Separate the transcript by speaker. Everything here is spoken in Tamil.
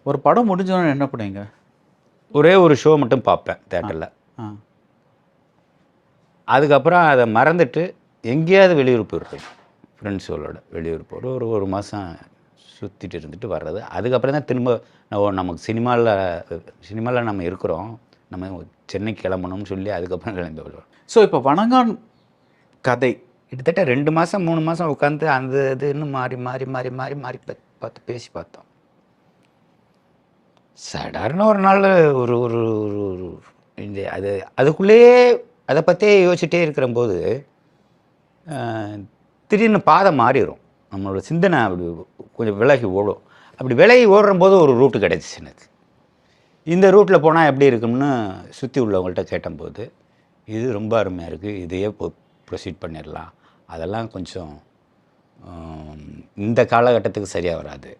Speaker 1: ஒரு படம் முடிஞ்சோன்னு என்ன பண்ணுவீங்க?
Speaker 2: ஒரே ஒரு ஷோ மட்டும் பார்ப்பேன் தேட்டரில்.
Speaker 1: ஆ.
Speaker 2: அதுக்கப்புறம் அதை மறந்துட்டு எங்கேயாவது வெளியூர் போயிருப்பேன். ஃப்ரெண்ட்ஸுகளோட வெளியூர் போகிற ஒரு மாதம் சுற்றிட்டு இருந்துட்டு வர்றது. அதுக்கப்புறம் தான் திரும்ப நமக்கு சினிமாவில் நம்ம இருக்கிறோம், நம்ம சென்னை கிளம்பணும்னு சொல்லி அதுக்கப்புறம் கிளம்பி வருவோம்.
Speaker 1: ஸோ இப்போ வணங்கான் கதை
Speaker 2: கிட்டத்தட்ட 2 மாதம் 3 மாதம் உட்காந்து அந்த இது இன்னும் மாறி மாறி மாறி மாறி மாறி பார்த்து பேசி பார்த்தோம். சடார்னு ஒரு நாள் ஒரு ஒரு ஒரு ஒரு இந்த அதுக்குள்ளேயே அதை பற்றியே யோசிச்சுட்டே இருக்கிறம்போது திடீர்னு பாதை மாறிடும். நம்மளோட சிந்தனை அப்படி கொஞ்சம் விலகி ஓடும். அப்படி விலகி ஓடும்போது ஒரு ரூட்டு கிடச்சிச்சு எனக்கு. இந்த ரூட்டில் போனால் எப்படி இருக்கும்னு சுற்றி உள்ளவங்கள்ட்ட கேட்டபோது, இது ரொம்ப அருமையாக இருக்குது, இதையே ப்ரொசீட் பண்ணிடலாம், அதெல்லாம் கொஞ்சம் இந்த காலகட்டத்துக்கு சரியாக வராது